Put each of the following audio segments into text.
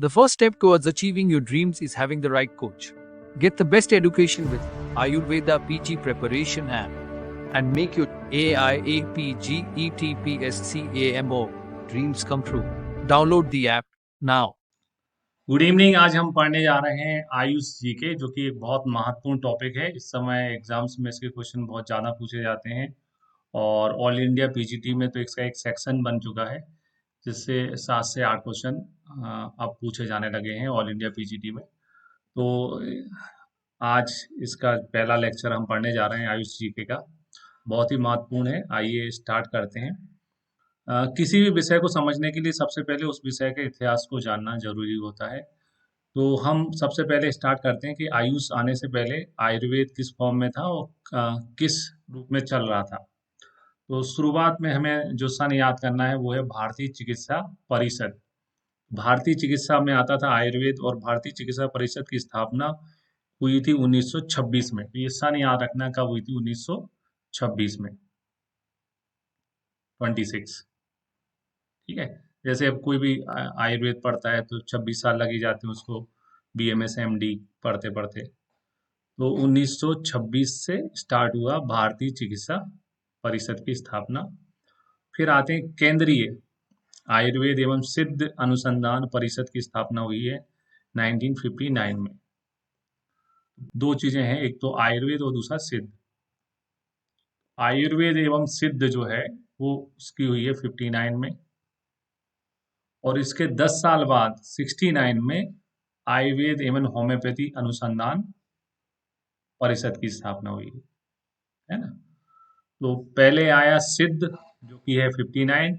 The first step towards achieving your dreams is having the right coach. Get the best education with Ayurveda PG Preparation app and make your AIAPGETPSCAMO dreams come true. Download the app now. Good evening. आज हम पढ़ने जा रहे हैं आयुष जी के, जो कि एक बहुत महत्वपूर्ण टॉपिक है। इस समय एग्जाम्स में इसके क्वेश्चन बहुत ज़्यादा पूछे जाते हैं और ऑल इंडिया पीजीटी में तो इसका एक सेक्शन बन चुका है, जिससे 7 से 8 क्वेश्चन अब पूछे जाने लगे हैं ऑल इंडिया पीजीटी में। तो आज इसका पहला लेक्चर हम पढ़ने जा रहे हैं आयुष जी के का, बहुत ही महत्वपूर्ण है। आइए स्टार्ट करते हैं। किसी भी विषय को समझने के लिए सबसे पहले उस विषय के इतिहास को जानना जरूरी होता है। तो हम सबसे पहले स्टार्ट करते हैं कि आयुष आने से पहले आयुर्वेद किस फॉर्म में था और किस रूप में चल रहा था। तो शुरुआत में हमें जो सन याद करना है वो है भारतीय चिकित्सा परिषद। भारतीय चिकित्सा में आता था आयुर्वेद, और भारतीय चिकित्सा परिषद की स्थापना हुई थी 1926 में। तो ये सन याद रखना कब हुई थी, 1926 में, 26। ठीक है। जैसे अब कोई भी आयुर्वेद पढ़ता है तो 26 साल लग ही जाते हैं उसको BMS MD पढ़ते पढ़ते। तो 1926 से स्टार्ट हुआ भारतीय चिकित्सा परिषद की स्थापना। फिर आते हैं केंद्रीय आयुर्वेद एवं सिद्ध अनुसंधान परिषद की स्थापना हुई है 1959 में। दो चीजें हैं, एक तो आयुर्वेद और दूसरा सिद्ध। आयुर्वेद एवं सिद्ध जो है वो उसकी हुई है 59 में, और इसके 10 साल बाद 69 में आयुर्वेद एवं होम्योपैथी अनुसंधान परिषद की स्थापना हुई है ना। तो पहले आया सिद्ध जो कि है 59,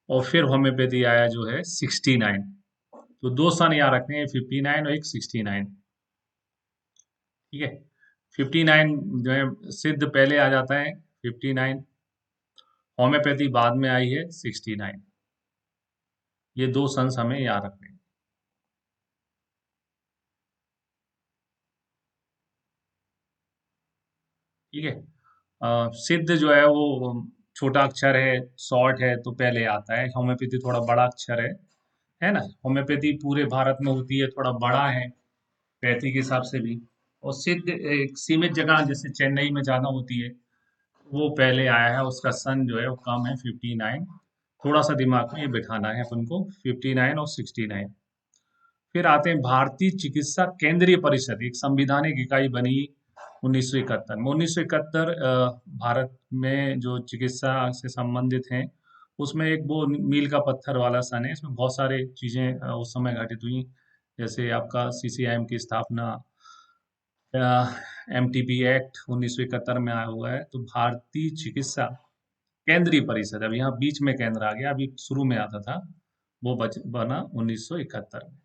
और फिर होम्योपैथी आया जो है 69। तो दो सन याद रखते हैं, 59 और एक 69। ठीक है। 59 जो है सिद्ध पहले आ जाता है, 59 होम्योपैथी बाद में आई है 69। ये दो सन्स हमें याद रखने हैं। ठीक है। सिद्ध जो है वो छोटा अक्षर है, शॉर्ट है, तो पहले आता है। होम्योपैथी थोड़ा बड़ा अक्षर है ना। होम्योपैथी पूरे भारत में होती है, थोड़ा बड़ा है पैथी के हिसाब से भी। और सिद्ध एक सीमित जगह जैसे चेन्नई में ज़्यादा होती है, वो पहले आया है। उसका सन जो है वो कम है, 59। थोड़ा सा दिमाग में ये बिठाना है अपन को, 59 और 69। फिर आते हैं भारतीय चिकित्सा केंद्रीय परिषद, एक संविधानिक इकाई बनी 1971 में। 1971 भारत में जो चिकित्सा से संबंधित हैं उसमें एक वो मील का पत्थर वाला सन है। इसमें बहुत सारे चीजें उस समय घटित हुई, जैसे आपका CCIM की स्थापना, MTP एक्ट 1971 में आया हुआ है। तो भारतीय चिकित्सा केंद्रीय परिषद, अब यहाँ बीच में केंद्र आ गया, अभी शुरू में आता था, वो बना 1971 में।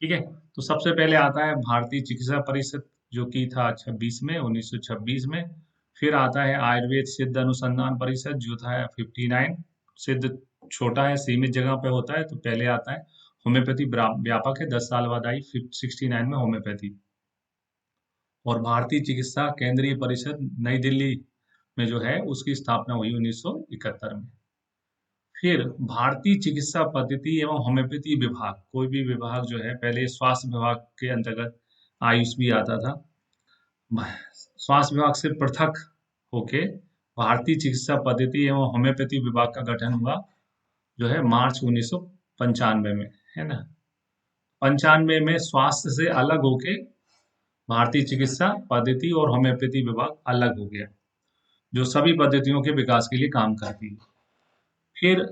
ठीक है। तो सबसे पहले आता है भारतीय चिकित्सा परिषद जो कि था 26 में, 1926 में। फिर आता है आयुर्वेद सिद्ध अनुसंधान परिषद जो था 59। सिद्ध छोटा है, सीमित जगह पे होता है, तो पहले आता है। होम्योपैथी व्यापक है, 10 साल बाद आई 69 में होम्योपैथी। और भारतीय चिकित्सा केंद्रीय परिषद नई दिल्ली में जो है उसकी स्थापना हुई 1971 में। फिर भारतीय चिकित्सा पद्धति एवं होम्योपैथी विभाग, कोई भी विभाग जो है, पहले स्वास्थ्य विभाग के अंतर्गत आयुष भी आता था। स्वास्थ्य विभाग से पृथक होके भारतीय चिकित्सा पद्धति एवं होम्योपैथी विभाग का गठन हुआ जो है मार्च 1995 में, है ना। 95 में स्वास्थ्य से अलग होके भारतीय चिकित्सा पद्धति और होम्योपैथी विभाग अलग हो गया, जो सभी पद्धतियों के विकास के लिए काम करती है। फिर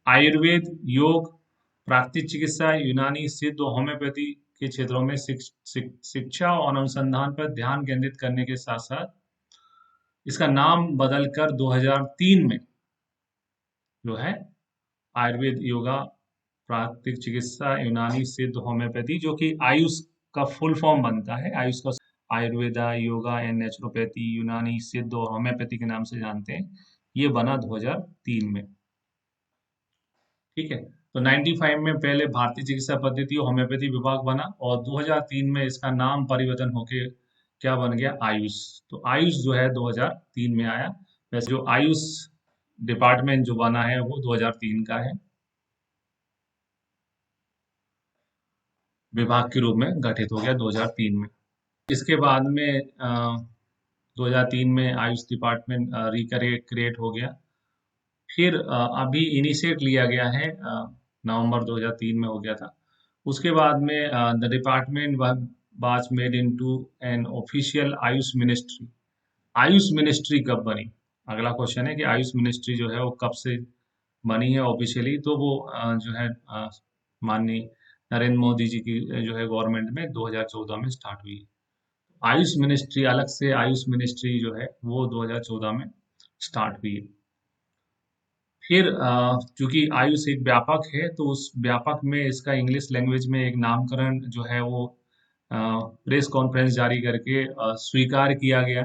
आयुर्वेद, योग, प्राकृतिक चिकित्सा, यूनानी, सिद्ध और होम्योपैथी के क्षेत्रों में शिक्षा और अनुसंधान पर ध्यान केंद्रित करने के साथ साथ इसका नाम बदलकर 2003 में जो है आयुर्वेद, योगा, प्राकृतिक चिकित्सा, यूनानी, सिद्ध, होम्योपैथी, जो कि आयुष का फुल फॉर्म बनता है। आयुष का आयुर्वेदा, योगा एंड नेचुरोपैथी, यूनानी, सिद्ध और होम्योपैथी के नाम से जानते हैं, ये बना 2003 में। ठीक है। तो 95 में पहले भारतीय चिकित्सा पद्धति और होम्योपैथी विभाग बना, और 2003 में इसका नाम परिवर्तन होके क्या बन गया, आयुष। तो आयुष जो है 2003 में आया। वैसे जो आयुष डिपार्टमेंट जो बना है वो 2003 का है। विभाग के रूप में गठित हो गया 2003 में। इसके बाद में 2003 में आयुष डिपार्टमेंट रिक्रिएट हो गया। फिर अभी इनिशिएट लिया गया है, नवंबर 2003 में हो गया था। उसके बाद में the department was made into an official Ayush ministry. Ayush ministry कब बनी? अगला क्वेश्चन है कि आयुष मिनिस्ट्री जो है वो कब से बनी है ऑफिशियली? तो वो जो है माननीय नरेंद्र मोदी जी की जो है गवर्नमेंट में 2014 में स्टार्ट हुई है। आयुष मिनिस्ट्री, अलग से आयुष मिनिस्ट्री जो है वो 2014 में स्टार्ट हुई है। फिर चूंकि आयुष एक व्यापक है तो उस व्यापक में इसका इंग्लिश लैंग्वेज में एक नामकरण जो है वो प्रेस कॉन्फ्रेंस जारी करके स्वीकार किया गया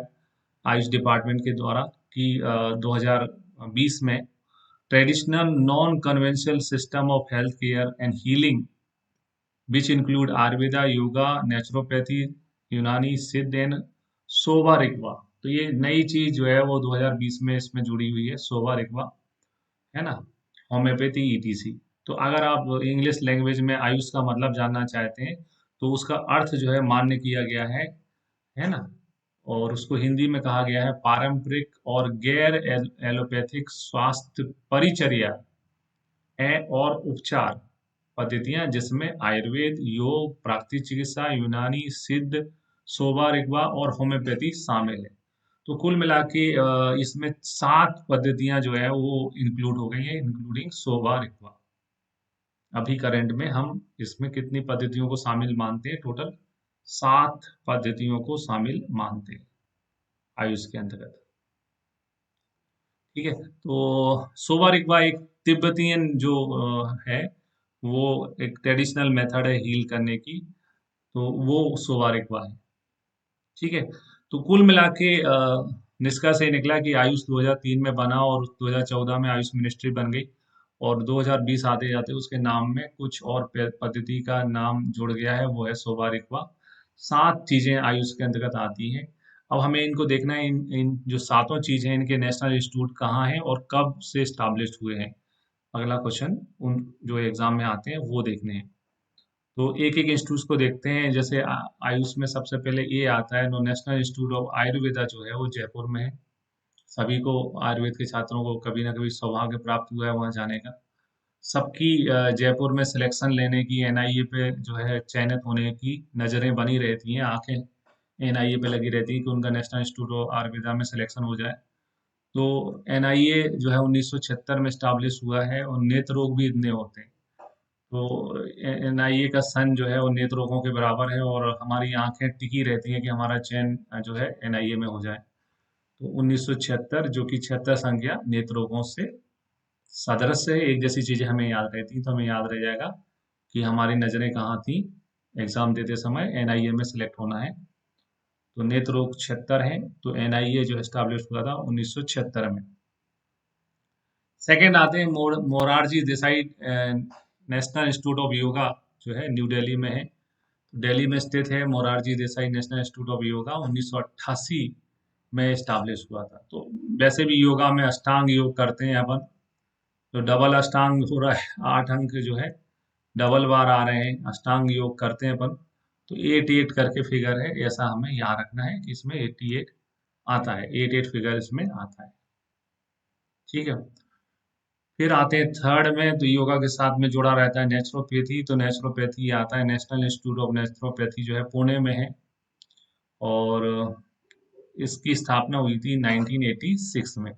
आयुष डिपार्टमेंट के द्वारा कि 2020 में traditional non conventional system of health care and healing which include Ayurveda, yoga, naturopathy, यूनानी, सिद्ध एंड सोवा रिगवा। तो ये नई चीज जो है वो 2020 में इसमें जुड़ी हुई है, सोवा रिगवा, है ना, होम्योपैथी ईटीसी। तो अगर आप इंग्लिश लैंग्वेज में आयुष का मतलब जानना चाहते हैं तो उसका अर्थ जो है मान्य किया गया है ना, और उसको हिंदी में कहा गया है पारंपरिक और गैर एलोपैथिक स्वास्थ्य परिचर्या और उपचार पद्धतियां जिसमें आयुर्वेद, योग, प्राकृतिक चिकित्सा, यूनानी, सिद्ध, सोवा रिगवा और होम्योपैथी शामिल है। तो कुल मिला के इसमें 7 पद्धतियां जो है वो इंक्लूड हो गई हैं, इंक्लूडिंग सोवा रिगवा। अभी करंट में हम इसमें कितनी पद्धतियों को शामिल मानते हैं? टोटल 7 पद्धतियों को शामिल मानते हैं आयुष के अंतर्गत। ठीक है, तो सोवा रिगवा एक तिब्बतियन जो है वो एक ट्रेडिशनल मेथड है हील करने की, तो वो सोवा रिगवा है। ठीक है, तो कुल मिला के निष्कर्ष ये निकला कि आयुष 2003 में बना और 2014 में आयुष मिनिस्ट्री बन गई, और 2020 आते जाते उसके नाम में कुछ और पद्धति का नाम जुड़ गया है, वो है सोवा रिगवा। 7 चीजें आयुष के अंतर्गत आती हैं। अब हमें इनको देखना है, इन जो सातों चीजें हैं इनके नेशनल इंस्टीट्यूट कहाँ हैं और कब से स्टैब्लिश्ड हुए हैं। अगला क्वेश्चन उन जो एग्जाम में आते हैं वो देखने हैं। तो एक एक इंस्टीट्यूट को देखते हैं। जैसे आयुष में सबसे पहले ये आता है, नेशनल इंस्टीट्यूट ऑफ आयुर्वेदा जो है वो जयपुर में है। सभी को, आयुर्वेद के छात्रों को कभी ना कभी सौभाग्य प्राप्त हुआ है वहाँ जाने का। सबकी जयपुर में सिलेक्शन लेने की, एनआईए पे जो है चयनित होने की नज़रें बनी रहती हैं, आंखें एनआईए पे लगी रहती हैं कि उनका नेशनल इंस्टीट्यूट ऑफ आयुर्वेदा में सिलेक्शन हो जाए। तो एनआईए जो है 1976 में स्टाब्लिश हुआ है, और नेत्र रोग भी इतने होते हैं। तो एनआईए का सन जो है वो नेत्र रोगों के बराबर है, और हमारी आंखें टिकी रहती हैं कि हमारा चयन जो है एनआईए में हो जाए। तो 1976 जो कि 76 संख्या नेत्र रोगों से सादृश्य है, एक जैसी चीजें हमें याद रहती, तो हमें याद रह जाएगा कि हमारी नजरें कहाँ थी एग्जाम देते समय, एनआईए में सिलेक्ट होना है। तो नेत्र रोग 76 है, तो एनआईए जो एस्टैब्लिश हुआ था 1976 में। सेकेंड आते हैं Morarji Desai national institute of yoga, जो है न्यू दिल्ली में है। दिल्ली में स्थित है Morarji Desai national institute of yoga, 1988 में स्टैब्लिश हुआ था। तो वैसे भी योगा में अष्टांग योग करते हैं अपन, तो डबल अष्टांग हो रहा है, 8 अंक जो है डबल बार आ रहे हैं, अष्टांग योग करते हैं अपन। तो 88 करके फिगर है, ऐसा हमें याद रखना है कि इसमें 88 आता है, 88 फिगर इसमें आता है। ठीक है, फिर आते हैं थर्ड में, तो योगा के साथ में जुड़ा रहता है नेचुरोपैथी। तो नेचुरोपैथी आता है, नेशनल इंस्टीट्यूट ऑफ नेचुरोपैथी जो है पुणे में है, और इसकी स्थापना हुई थी 1986 में।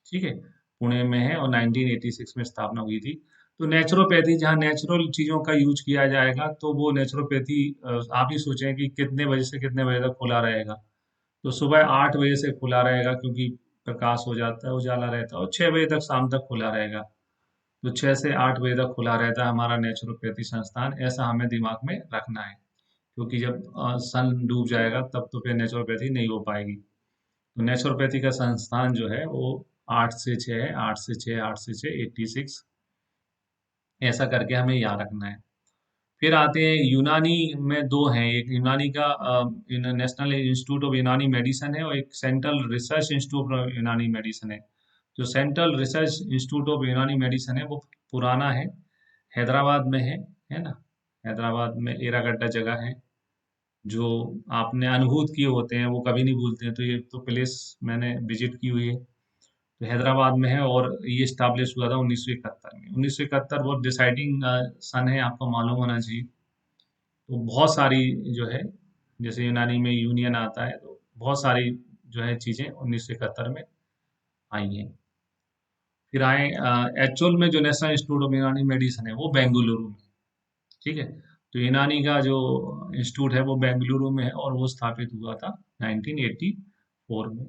ठीक है, पुणे में है और 1986 में स्थापना हुई थी। तो नेचुरोपैथी जहाँ नेचुरल चीज़ों का यूज किया जाएगा, तो वो नेचुरोपैथी आप ही सोचें कि कितने बजे से कितने बजे तक खुला रहेगा। तो सुबह 8 बजे से खुला रहेगा, क्योंकि प्रकाश हो जाता है, उजाला रहता है, और 6 बजे तक शाम तक खुला रहेगा। तो 6 से 8 बजे तक खुला रहता है हमारा नेचुरोपैथी संस्थान, ऐसा हमें दिमाग में रखना है, क्योंकि जब सन डूब जाएगा तब तो फिर नेचुरोपैथी नहीं हो पाएगी। तो नेचुरोपैथी का संस्थान जो है वो 8 से 6 है, 8 से 6, 8 से 6, 86, ऐसा करके हमें याद रखना है। फिर आते हैं यूनानी में, दो हैं, एक यूनानी का नेशनल इंस्टीट्यूट ऑफ यूनानी मेडिसिन है, और एक सेंट्रल रिसर्च इंस्टीट्यूट ऑफ यूनानी मेडिसिन है। जो सेंट्रल रिसर्च इंस्टीट्यूट ऑफ यूनानी मेडिसिन है वो पुराना है, हैदराबाद में है ना। हैदराबाद में एरागड्डा जगह है जो आपने अनुभूत किए होते हैं, वो कभी नहीं भूलते हैं। तो ये तो प्लेस मैंने विजिट की हुई है। तो हैदराबाद में है और ये स्टैब्लिश हुआ था 1971 में। 1971 बहुत डिसाइडिंग सन है, आपको मालूम होना चाहिए। तो बहुत सारी जो है, जैसे यूनानी में यूनियन आता है, तो बहुत सारी जो है चीज़ें 1971 में आई हैं। फिर आए एक्चुअल में जो नेशनल इंस्टीट्यूट ऑफ यूनानी मेडिसिन है वो बेंगलुरु में, ठीक है। तो यूनानी का जो इंस्टीट्यूट है वो बेंगलुरु में है और वो स्थापित हुआ था 1984 में।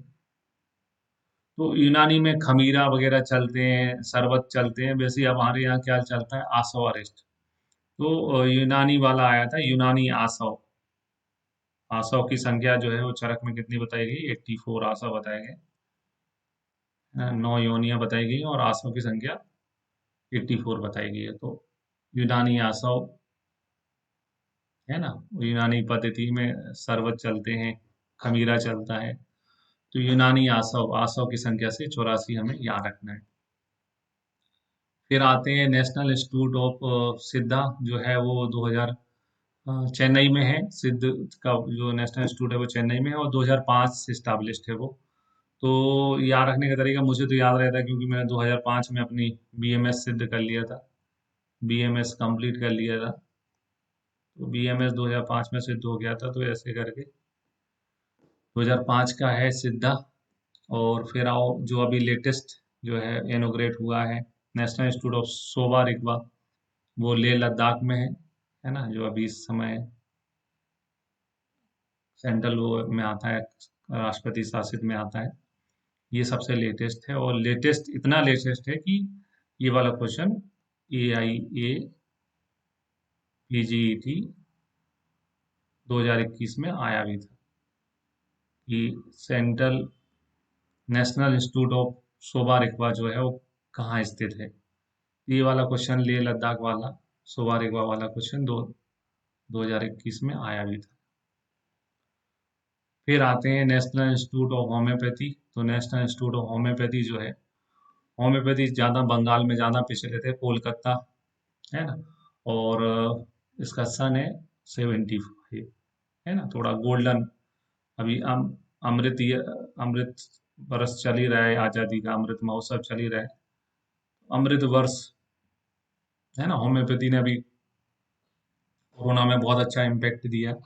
तो यूनानी में खमीरा वगैरह चलते हैं, शरबत चलते हैं। वैसे अब हमारे यहाँ क्या चलता है, आसव अरेस्ट। तो यूनानी वाला आया था, यूनानी आसव। आसव की संख्या जो है वो चरक में कितनी बताई गई, 84 आसव बताए गए। 9 योनियां बताई गई और आसव की संख्या 84 बताई गई है। तो यूनानी आसव है ना, यूनानी पद्धति में शरबत चलते हैं, खमीरा चलता है। तो यूनानी आसव, आसव की संख्या से 84 हमें याद रखना है। फिर आते हैं नेशनल इंस्टीट्यूट ऑफ सिद्धा, जो है वो 2000 चेन्नई में है। सिद्ध का जो नेशनल इंस्टीट्यूट है वो चेन्नई में है और 2005 से स्टैब्लिश्ड है वो। तो याद रखने का तरीका मुझे तो याद रहता है क्योंकि मैंने 2005 में अपनी बीएमएस सिद्ध कर लिया था, बीएमएस कंप्लीट कर लिया था। तो बीएमएस 2005 में सिद्ध हो गया था, तो ऐसे करके 2005 का है सिद्धा। और फिर आओ जो अभी लेटेस्ट जो है इनोग्रेट हुआ है, नेशनल इंस्टीट्यूट ऑफ सोबा रिगवा, वो लेह लद्दाख में है ना, जो अभी इस समय सेंट्रल वो में आता है, राष्ट्रपति शासित में आता है। ये सबसे लेटेस्ट है और लेटेस्ट इतना लेटेस्ट है कि ये वाला क्वेश्चन AIA PGET 2021 में आया भी था कि सेंट्रल नेशनल इंस्टीट्यूट ऑफ सोबा रिगवा जो है वो कहाँ स्थित है। ये वाला क्वेश्चन लेह लद्दाख वाला सोबा रिगवा वाला क्वेश्चन 2021 में आया भी था। फिर आते हैं नेशनल इंस्टीट्यूट ऑफ होम्योपैथी। तो नेशनल इंस्टीट्यूट ऑफ होम्योपैथी जो है, होम्योपैथी ज़्यादा बंगाल में ज़्यादा पिछले थे, कोलकाता है ना। और इसका सन है 75, है ना, थोड़ा गोल्डन। अभी अमृत बरस चल ही रहा है, आज़ादी का अमृत महोत्सव चल ही रहा है, अमृत वर्ष है ना। होम्योपैथी ने अभी कोरोना में बहुत अच्छा इम्पैक्ट दिया है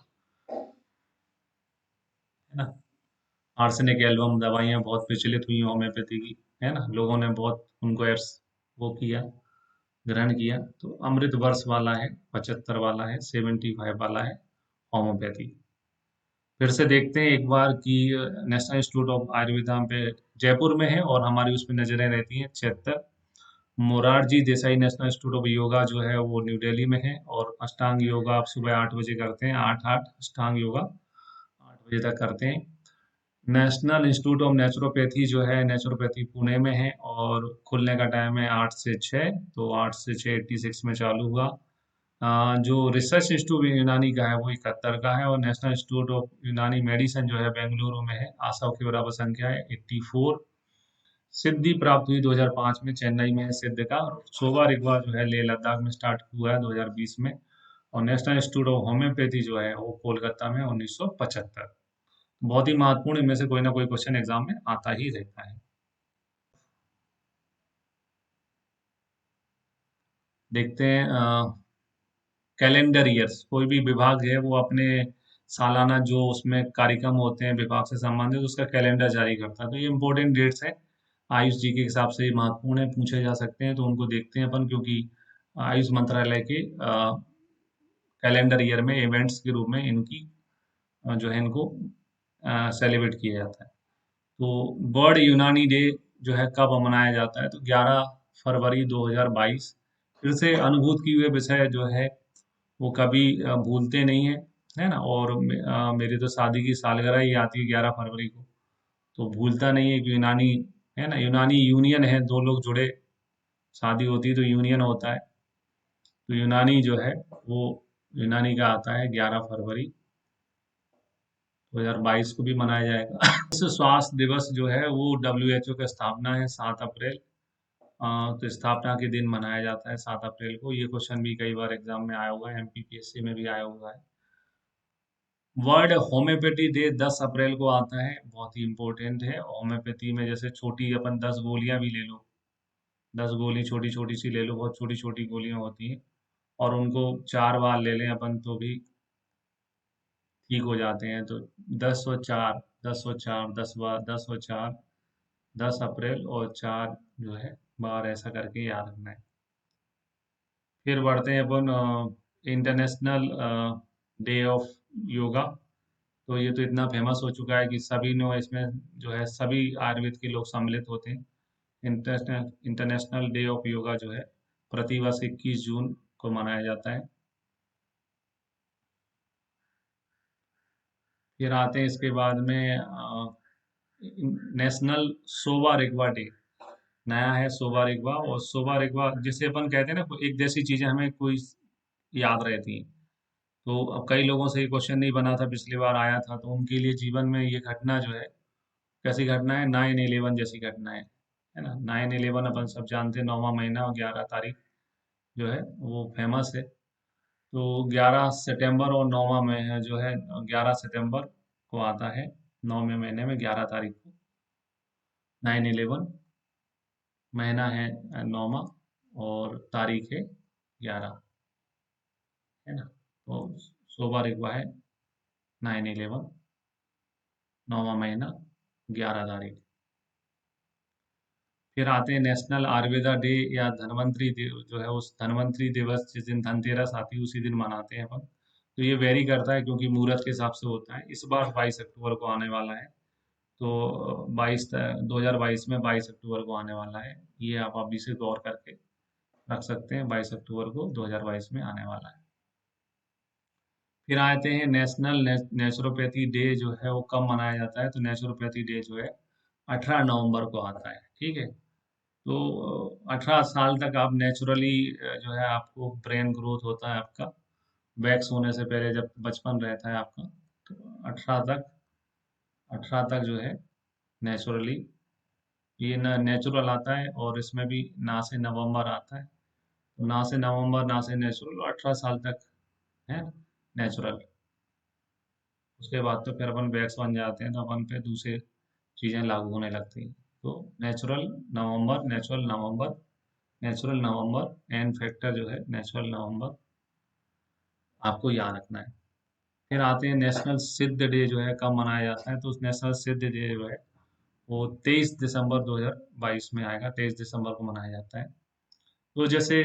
ना। आर्सेनिक एल्बम दवाइयाँ बहुत प्रचलित हुई होम्योपैथी की, है ना, लोगों ने बहुत उनको वो किया, ग्रहण किया। तो अमृत वर्ष वाला है, 75 वाला है, 75 वाला है होम्योपैथी। फिर से देखते हैं एक बार कि नेशनल इंस्टीट्यूट ऑफ आयुर्वेदा पे जयपुर में है और हमारी उसमें नजरें रहती हैं 76। Morarji Desai national institute of yoga जो है वो न्यू दिल्ली में है और अष्टांग योगा आप सुबह 8 बजे करते हैं, 8 अष्टांग योगा 8 बजे तक करते हैं। नेशनल इंस्टीट्यूट ऑफ नेचुरोपैथी जो है, नेचुरोपैथी पुणे में है और खुलने का टाइम है 8 से 6, तो 8 से 6 86 में चालू हुआ। जो रिसर्च इंस्टीट्यूट यूनानी का है वो 71 का है और नेशनल इंस्टीट्यूट ऑफ यूनानी मेडिसिन जो है बेंगलुरु में है। आसव की बराबर संख्या है 84। सिद्धि प्राप्त हुई 2005 में, चेन्नई में है सिद्ध का। और सोबा रिगवा जो है लेह लद्दाख में स्टार्ट हुआ है 2020 में। और नेशनल इंस्टीट्यूट ऑफ होम्योपैथी जो है वो कोलकाता में 1975। बहुत ही महत्वपूर्ण, इनमें से कोई ना कोई क्वेश्चन एग्जाम में आता ही रहता है। देखते हैं कैलेंडर ईयर्स। कोई भी विभाग है वो अपने सालाना जो उसमें कार्यक्रम होते हैं विभाग से संबंधित, उसका कैलेंडर जारी करता है। तो ये इंपॉर्टेंट डेट्स हैं, आयुष जी के हिसाब से ये महत्वपूर्ण है, पूछे जा सकते हैं, तो उनको देखते हैं अपन, क्योंकि आयुष मंत्रालय के कैलेंडर ईयर में इवेंट्स के रूप में इनकी जो है इनको सेलिब्रेट किया जाता है। तो वर्ल्ड यूनानी डे जो है कब मनाया जाता है, तो 11 फरवरी 2022। फिर से अनुभूत किए हुए विषय जो है वो कभी भूलते नहीं है, है ना। और मेरी तो शादी की सालगिरह ही आती है 11 फरवरी को, तो भूलता नहीं है कि यूनानी है ना, यूनानी यूनियन है, दो लोग जुड़े, शादी होती है तो यूनियन होता है। तो यूनानी जो है वो यूनानी का आता है 11 फरवरी 2022 को भी मनाया जाएगा। विश्व स्वास्थ्य दिवस जो है वो WHO की स्थापना है 7 अप्रैल तो स्थापना के दिन मनाया जाता है 7 अप्रैल को। ये क्वेश्चन भी कई बार एग्जाम में आया हुआ है, एमपीपीएससी में भी आया हुआ है। वर्ल्ड होम्योपैथी डे 10 अप्रैल को आता है, बहुत ही इम्पोर्टेंट है। होम्योपैथी में जैसे छोटी अपन 10 गोलियां भी ले लो, 10 गोली छोटी छोटी सी ले लो, बहुत छोटी छोटी गोलियां होती हैं, और उनको 4 बार ले लें अपन तो भी ठीक हो जाते हैं। तो 10 और 4, 10 और 4, 10 बार, 10 और 4, 10 अप्रैल और 4 जो है बार, ऐसा करके याद रखना है। फिर बढ़ते हैं अपन इंटरनेशनल डे ऑफ योगा। तो ये तो इतना फेमस हो चुका है कि सभी ने इसमें जो है सभी आयुर्वेद के लोग सम्मिलित होते हैं। इंटरनेशनल डे ऑफ योगा जो है प्रतिवर्ष 21 जून को मनाया जाता है। फिर आते हैं इसके बाद में नेशनल सोवा रिगवा डे। नया है सोवा रिगवा, और सोवा रिगवा जिसे अपन कहते हैं ना, एक जैसी चीजें हमें कोई याद रहती हैं। तो अब कई लोगों से ये क्वेश्चन नहीं बना था, पिछली बार आया था, तो उनके लिए जीवन में ये घटना जो है कैसी घटना है, 9/11 जैसी घटना है ना। 9/11 अपन सब जानते हैं, 9वां महीना और 11 तारीख जो है वो फेमस है। तो 11 सितंबर और 9वां महीना जो है, 11 सितंबर को आता है, 9वें महीने में 11 तारीख को 9/11। महीना है 9वां, और तारीख है 11, है ना। तो सोमवार एक है 9/11, 9वां महीना 11 तारीख। फिर आते हैं नेशनल आयुर्वेदा डे या धन्वंतरी जो है, उस धन्वंतरी दिवस जिस दिन धनतेरस आती है उसी दिन मनाते हैं अपन। तो ये वेरी करता है क्योंकि मुहूर्त के हिसाब से होता है। इस बार 22 अक्टूबर को आने वाला है। तो 2022 में 22 अक्टूबर को आने वाला है। ये आप अभी से गौर करके रख सकते हैं, 22 अक्टूबर को 2022 में आने वाला है। फिर आते हैं नेशनल नेचुरोपैथी डे जो है वो कब मनाया जाता है। तो नेचुरोपैथी डे जो है 18 नवंबर को आता है, ठीक है। तो 18 साल तक आप नेचुरली जो है आपको ब्रेन ग्रोथ होता है आपका, वैक्स होने से पहले जब बचपन रहता है आपका। तो 18 तक जो है नेचुरली, ये ना नेचुरल आता है, और इसमें भी ना से नवंबर आता है। तो ना से नवंबर, ना से नेचुरल, 18 साल तक है नेचुरल। उसके बाद तो फिर अपन वैक्स बन जाते हैं, तो अपन पे दूसरे चीज़ें लागू होने लगती हैं। तो नेचुरल नवंबर, नेचुरल नवंबर, नेचुरल नवंबर, एन फैक्टर जो है नेचुरल नवंबर, आपको याद रखना है। फिर आते हैं नेशनल सिद्ध डे जो है कब मनाया जाता है। तो उस नेशनल सिद्ध डे जो है वो 23 दिसंबर 2022 में आएगा, 23 दिसंबर को मनाया जाता है। तो जैसे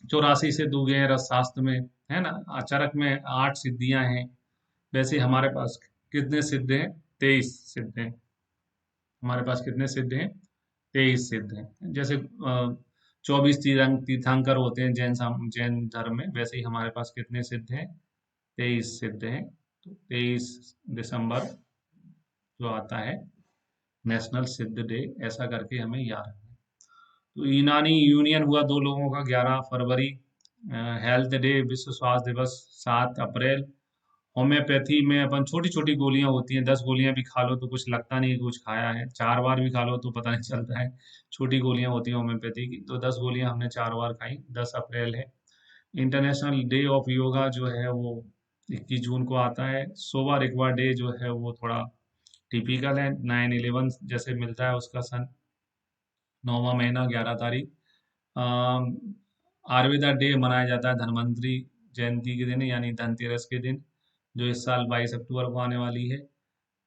84 से दूगे हैं रसशास्त्र में, है ना, आचरक में 8 सिद्धियां हैं, वैसे हमारे पास कितने सिद्ध हैं? 23 सिद्ध हैं। हमारे पास कितने सिद्ध हैं? 23 सिद्ध हैं। जैसे 24 तीर्थंकर होते हैं जैन धर्म में, वैसे ही हमारे पास कितने सिद्ध हैं? 23 सिद्ध हैं। तो 23 दिसंबर जो आता है नेशनल सिद्ध डे, ऐसा करके हमें याद रखना है। तो यूनानी यूनियन हुआ दो लोगों का, 11 फरवरी। हेल्थ डे, विश्व स्वास्थ्य दिवस 7 अप्रैल। होम्योपैथी में अपन छोटी छोटी गोलियां होती हैं, 10 गोलियां भी खा लो तो कुछ लगता नहीं कि कुछ खाया है, 4 बार भी खा लो तो पता नहीं चलता है। छोटी गोलियां होती हैं होम्योपैथी की, तो 10 गोलियां हमने 4 बार खाई। 10 अप्रैल है। इंटरनेशनल डे ऑफ योगा जो है वो 21 जून को आता है। सोवा रिगवा डे जो है वो थोड़ा टिपिकल है, 9/11 जैसे मिलता है उसका सन, 9वां महीना 11 तारीख। आयुर्वेदा डे मनाया जाता है धन्वंतरी जयंती के दिन, यानी धनतेरस के दिन, जो इस साल 22 अक्टूबर को आने वाली है।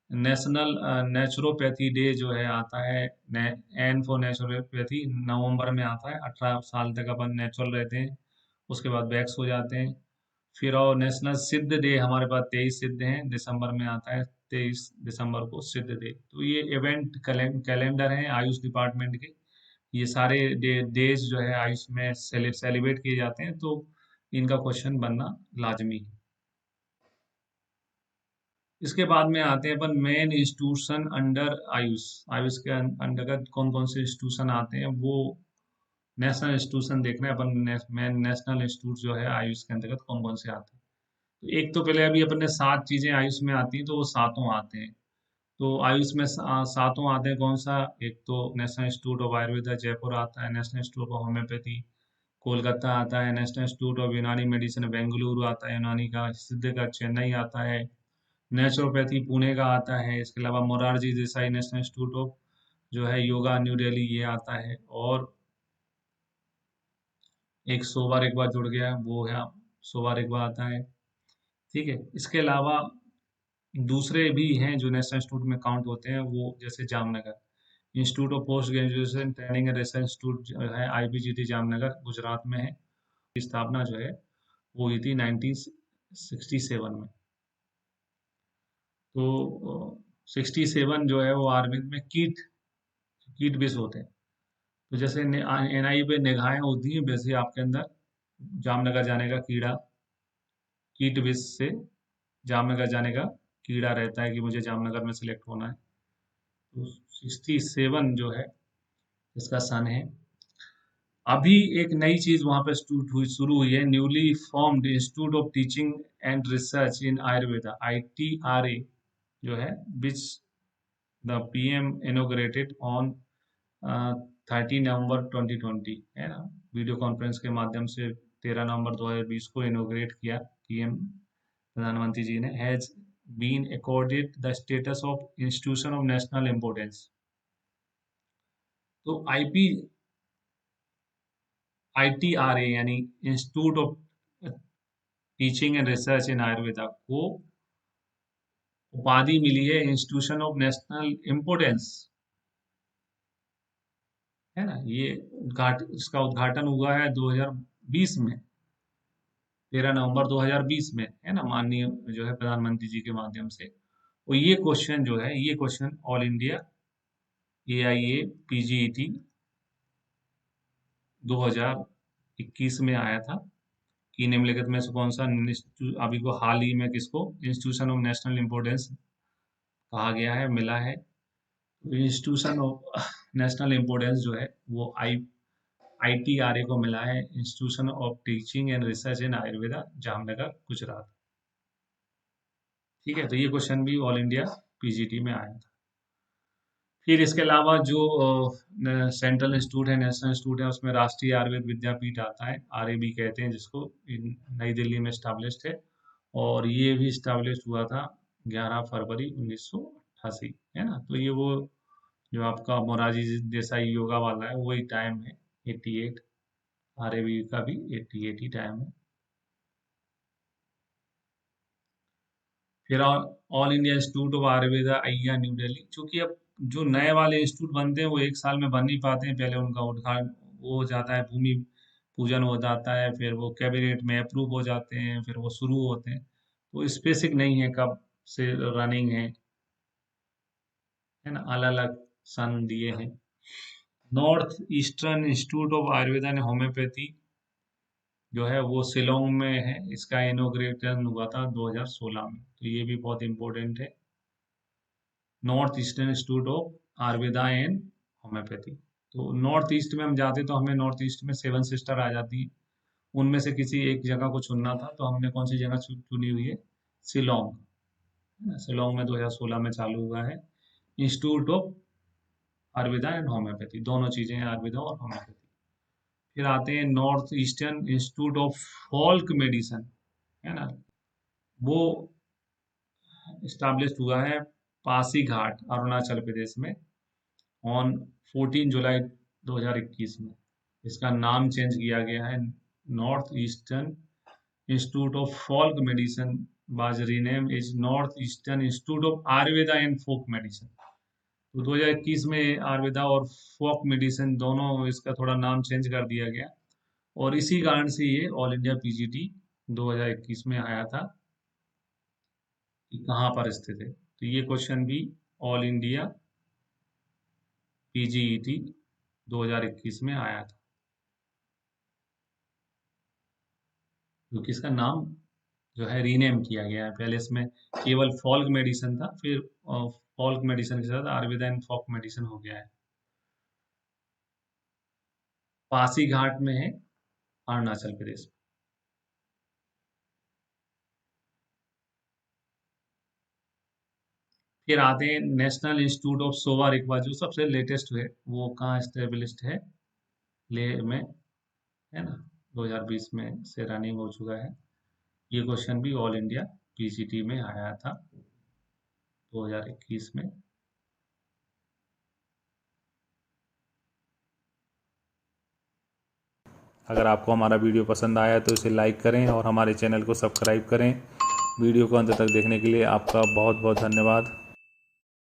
नेशनल नेचुरोपैथी डे जो है आता है, एन फॉर नेचुरोपैथी, नवंबर में आता है। 18 साल तक अपन नेचुरल रहते हैं, उसके बाद वैक्स हो जाते हैं। फिर और नेशनल सिद्ध डे हमारे पास 23 सिद्ध हैं, दिसंबर में आता है, 23 दिसंबर को सिद्ध डे। तो ये इवेंट कैलेंडर हैं आयुष डिपार्टमेंट के। ये सारे डेज जो है आयुष में सेलिब्रेट किए जाते हैं, तो इनका क्वेश्चन बनना लाजमी है। इसके बाद में आते हैं अपन main institution under AYUSH. AYUSH के अंतर्गत कौन कौन से इंस्टीट्यूशन आते हैं, वो नेशनल इंस्टीट्यूशन देखना है अपन। मेन नेशनल इंस्टीट्यूट जो है आयुष के अंतर्गत कौन कौन से आते हैं। तो एक तो पहले अभी अपने 7 चीजें आयुष में आती हैं, तो वो सातों आते हैं। तो आयुष में सातों आते हैं कौन सा? एक तो national institute of Ayurveda Jaipur आता है, national institute of homeopathy Kolkata आता है, नेशनल इंस्टीट्यूट ऑफ यूनानी मेडिसिन बेंगलुरु आता है यूनानी का, सिद्ध का चेन्नई आता है, नेचुरोपैथी पुणे का आता है, इसके अलावा Morarji Desai national institute of जो है योगा न्यू दिल्ली ये आता है, और एक सोवा रिगपा जुड़ गया वो है सोवा रिगपा आता है। ठीक है, इसके अलावा दूसरे भी हैं जो नेशनल इंस्टीट्यूट में काउंट होते हैं, वो जैसे Jamnagar institute of post graduation training and research institute जो है आईपीजीटी जामनगर गुजरात में है। की स्थापना जो है वो हुई थी 1967 में। तो 67 जो है वो आयुर्वेद में कीट कीट बेस होते हैं। तो जैसे एनआई पे निगाहें होती हैं वैसे आपके अंदर जामनगर जाने का कीड़ा कीट बेस से जामनगर जाने का कीड़ा रहता है कि मुझे जामनगर में सिलेक्ट होना है। तो 67 जो है इसका सन है। अभी एक नई चीज वहां पर शुरू हुई है, newly formed institute of teaching and research in Ayurveda ITRA जो है which the PM inaugurated on 30 नवंबर 2020 है ना, वीडियो कॉन्फ्रेंस के माध्यम से 13 नवंबर 2020 को इनोग्रेट किया पीएम प्रधानमंत्री जी ने। Has been accorded the status of institution of national importance. तो ITRA यानी institute of teaching and research in Ayurveda को उपाधि मिली है इंस्टीट्यूशन ऑफ नेशनल इम्पोर्टेंस, है ना। ये इसका उद्घाटन हुआ है 2020 में, 13 नवंबर 2020 में, है ना, माननीय जो है प्रधानमंत्री जी के माध्यम से। और ये क्वेश्चन जो है ये question all India AIA PGET 2021 में आया था कि निम्नलिखित में से कौन सा अभी को हाल ही में किसको इंस्टीट्यूशन ऑफ नेशनल इम्पोर्टेंस कहा गया है, मिला है। इंस्टीट्यूशन ऑफ नेशनल इम्पोर्टेंस जो है वो ITRA को मिला है, institution of teaching and research in Ayurveda Jamnagar Gujarat. ठीक है, तो ये क्वेश्चन भी ऑल इंडिया PGT में आया था। फिर इसके अलावा जो सेंट्रल इंस्टीट्यूट है नेशनल इंस्टीट्यूट है उसमें राष्ट्रीय आयुर्वेद विद्यापीठ आता है, RAB कहते हैं जिसको, नई दिल्ली में स्टैब्लिश्ड है, और ये भी स्टैब्लिश्ड हुआ था 11 फरवरी 1988, है ना। तो ये वो जो आपका मोरारजी देसाई योगा वाला है वही टाइम है 88, RAB का भी 88 ही टाइम है। फिर all India institute of Ayurveda अय्या न्यू दिल्ली, चूंकि अब जो नए वाले इंस्टीट्यूट बनते हैं वो एक साल में बन नहीं पाते हैं, पहले उनका उद्घाटन वो हो जाता है, भूमि पूजन हो जाता है, फिर वो कैबिनेट में अप्रूव हो जाते हैं, फिर वो शुरू होते हैं, तो स्पेसिफिक नहीं है कब से रनिंग है ना, अलग अलग सन दिए हैं। North eastern institute of Ayurveda and homeopathy जो है वो शिलोंग में है, इसका इनोग्रेशन हुआ था 2016 में, तो ये भी बहुत इंपॉर्टेंट है। North eastern institute of Ayurveda and homeopathy. तो नॉर्थ ईस्ट में हम जाते तो हमें नॉर्थ ईस्ट में 7 सिस्टर आ जाती है, उनमें से किसी एक जगह को चुनना था, तो हमने कौन सी जगह चुनी हुई है? शिलोंग, है ना। शिलोंग में 2016 में चालू हुआ है institute of Ayurveda and homeopathy, दोनों चीजें हैं आयुर्वेदा और होम्योपैथी। फिर आते हैं north eastern institute of folk medicine, है ना, वो स्टैब्लिश्ड हुआ है पासीघाट अरुणाचल प्रदेश में ऑन 14 जुलाई 2021 में। इसका नाम चेंज किया गया है north eastern institute of folk medicine, was rename is north eastern institute of Ayurveda and folk medicine. तो 2021 में आयुर्वेदा और फोक मेडिसिन दोनों इसका थोड़ा नाम चेंज कर दिया गया, और इसी कारण से ये ऑल इंडिया PGT 2021 में आया था कि कहाँ पर स्थित है। तो ये क्वेश्चन भी ऑल इंडिया PGET 2021 में आया था, क्योंकि इसका नाम जो है रीनेम किया गया है। पहले इसमें केवल फॉल्क मेडिसिन था, फिर फॉल्क मेडिसिन के साथ आयुर्वेदा एंड फोक मेडिसिन हो गया है। पासीघाट में है अरुणाचल प्रदेश में। फिर आते हैं नेशनल इंस्टीट्यूट ऑफ सोवा रिकवा, जो सबसे लेटेस्ट है, वो कहाँ एस्टेब्लिश्ड है? लेह में, है ना। 2020 में से रनिंग हो चुका है। ये क्वेश्चन भी ऑल इंडिया पीजीटी में आया था 2021 में। अगर आपको हमारा वीडियो पसंद आया तो इसे लाइक करें और हमारे चैनल को सब्सक्राइब करें। वीडियो को अंत तक देखने के लिए आपका बहुत बहुत धन्यवाद।